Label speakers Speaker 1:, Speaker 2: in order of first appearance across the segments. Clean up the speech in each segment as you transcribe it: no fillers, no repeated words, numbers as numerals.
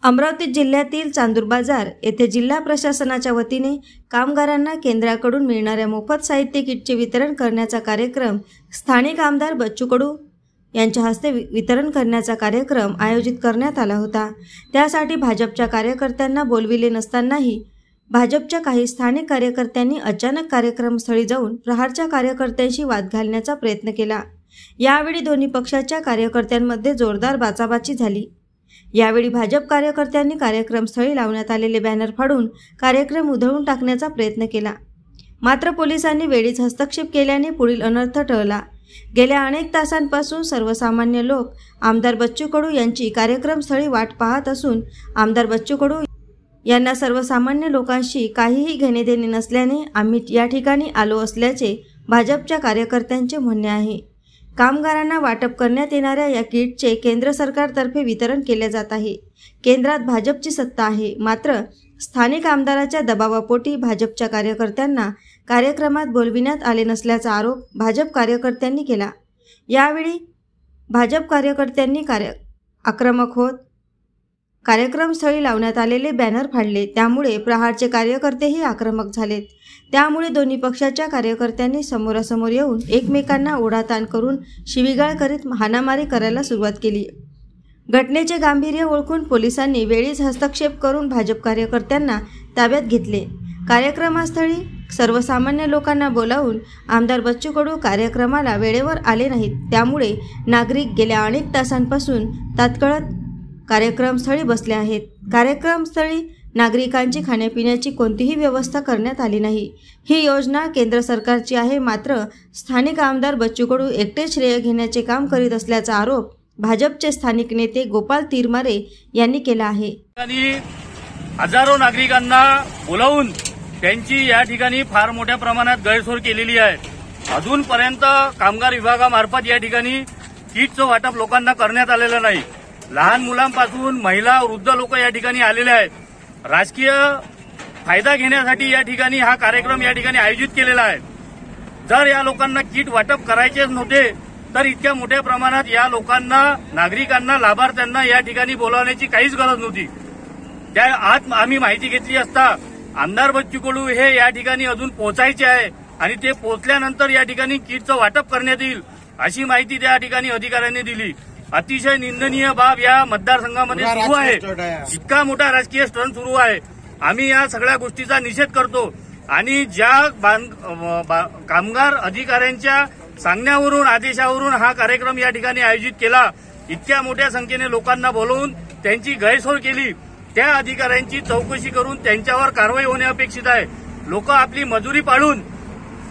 Speaker 1: अमरावती जिल्ह्यातील चांदूर बाजार येथे जिल्हा प्रशासनाच्या वतीने कामगारांना केंद्राकडून मिळणाऱ्या मोफत साहित्य किटचे वितरण करण्याचा कार्यक्रम स्थानिक आमदार बच्चू कडू यांच्या हस्ते वितरण करण्याचा कार्यक्रम आयोजित करण्यात आला होता। त्यासाठी भाजपच्या कार्यकर्त्यांना बोलविले नसतानाही भाजपच्या काही स्थानिक कार्यकर्त्यांनी अचानक कार्यक्रमस्थळी जाऊन प्रहारच्या कार्यकर्त्यांशी वाद घालण्याचा प्रयत्न केला। यावेळी दोन्ही पक्षाच्या कार्यकर्त्यांमध्ये जोरदार बाचाबाची झाली। यावेळी भाजप कार्यकर्त्यांनी कार्यक्रमस्थळी लावण्यात आलेले बॅनर फाडून कार्यक्रम उधळून टाकण्याचा प्रयत्न केला, मात्र पोलिसांनी वेळीच हस्तक्षेप केल्याने पुढील अनर्थ टळला। गेल्या अनेक तासांपासून सर्वसामान्य लोक आमदार बच्चू कडू यांची कार्यक्रमस्थळी वाट पाहत असून आमदार बच्चू कडू यांना सर्वसामान्य लोकांशी काहीही घेणेदेणे नसल्याने आम्ही या ठिकाणी आलो असल्याचे भाजपच्या कार्यकर्त्यांचे म्हणणे आहे। कामगारांना वाटप करण्यात येणाऱ्या या किटचे केंद्र सरकारतर्फे वितरण केले जात आहे। केंद्रात भाजपची सत्ता आहे, मात्र स्थानिक आमदाराच्या दबावापोटी भाजपच्या कार्यकर्त्यांना कार्यक्रमात बोलविण्यात आले नसल्याचा आरोप भाजप कार्यकर्त्यांनी केला। यावेळी भाजप कार्यकर्त्यांनी आक्रमक होत कार्यक्रमस्थळी लावण्यात आलेले बॅनर फाडले, त्यामुळे प्रहारचे कार्यकर्तेही आक्रमक झालेत। त्यामुळे दोन्ही पक्षाच्या कार्यकर्त्यांनी समोरासमोर येऊन एकमेकांना ओढाताण करून शिवीगाळ करीत हाणामारी करायला सुरुवात केली। घटनेचे गांभीर्य ओळखून पोलिसांनी वेळीच हस्तक्षेप करून भाजप कार्यकर्त्यांना ताब्यात घेतले। कार्यक्रमस्थळी सर्वसामान्य लोकांना बोलावून आमदार बच्चू कडू कार्यक्रमाला वेळेवर आले नाहीत, त्यामुळे नागरिक गेल्या अनेक तासांपासून तात्काळ कार्यक्रमस्थळी बसले आहेत। कार्यक्रमस्थळी नागरिकांची खाण्यापिण्याची कोणतीही व्यवस्था करण्यात आली नाही। ही योजना केंद्र सरकारची आहे, मात्र स्थानिक आमदार बच्चू कडू एकटे श्रेय घेण्याचे काम करीत असल्याचा आरोप भाजपचे स्थानिक नेते गोपाल तिरमारे यांनी केला आहे।
Speaker 2: हजारो नागरिकांना बोलावून त्यांची या ठिकाणी फार मोठ्या प्रमाणात गैरसोय केलेली आहे। अजूनपर्यंत कामगार विभागामार्फत या ठिकाणी किटचं वाटप लोकांना करण्यात आलेलं नाही। लहान मुलांपासून महिला वृद्ध लोक या ठिकाणी आलेले आहेत। राजकीय फायदा घेण्यासाठी या ठिकाणी हा कार्यक्रम या ठिकाणी आयोजित केलेला आहे। जर या लोकांना किट वाटप करायचेच नव्हते तर इतक्या मोठ्या प्रमाणात या लोकांना, नागरिकांना, लाभार्थ्यांना या ठिकाणी बोलावण्याची काहीच गरज नव्हती। त्या आज आम्ही माहिती घेतली असता आमदार बच्चू कडू हे या ठिकाणी अजून पोहोचायचे आहे आणि ते पोहोचल्यानंतर या ठिकाणी किटचं वाटप करण्यात येईल अशी माहिती त्या ठिकाणी अधिकाऱ्यांनी दिली। अतिशय निंदनीय बाब या मतदारसंघामध्ये सुरू आहे। इतका मोठा राजकीय स्टंट सुरू आहे। आम्ही या सगळ्या गोष्टीचा निषेध करतो आणि ज्या कामगार अधिकाऱ्यांच्या सांगण्यावरून, आदेशावरून हा कार्यक्रम या ठिकाणी आयोजित केला, इतक्या मोठ्या संख्येने लोकांना बोलवून त्यांची गैरसोय केली, त्या अधिकाऱ्यांची चौकशी करून त्यांच्यावर कारवाई होणे अपेक्षित आहे। लोक आपली मजुरी पाळून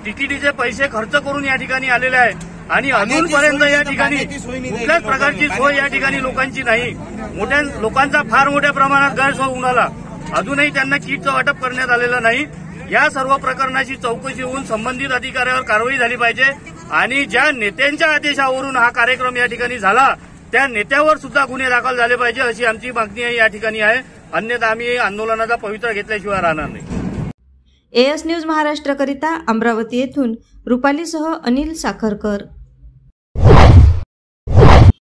Speaker 2: तिकिटीचे पैसे खर्च करून या ठिकाणी आलेले आहेत आणि अजूनपर्यंत या ठिकाणी कुठल्याच प्रकारची सोय या ठिकाणी लोकांची नाही। मोठ्या लोकांचा फार मोठ्या प्रमाणात गैरसोय होऊन आला, अजूनही त्यांना किटचं वाटप करण्यात आलेलं नाही। या सर्व प्रकरणाची चौकशी होऊन संबंधित अधिकाऱ्यावर कारवाई झाली पाहिजे आणि ज्या नेत्यांच्या आदेशावरून हा कार्यक्रम या ठिकाणी झाला त्या नेत्यावर सुद्धा गुन्हे दाखल झाले पाहिजे अशी आमची मागणी या ठिकाणी आहे। अन्यथा आम्ही आंदोलनाचा पवित्रा घेतल्याशिवाय राहणार नाही।
Speaker 1: एएस न्यूज महाराष्ट्रकरिता अमरावती येथून रुपालीसह अनिल साखरकर।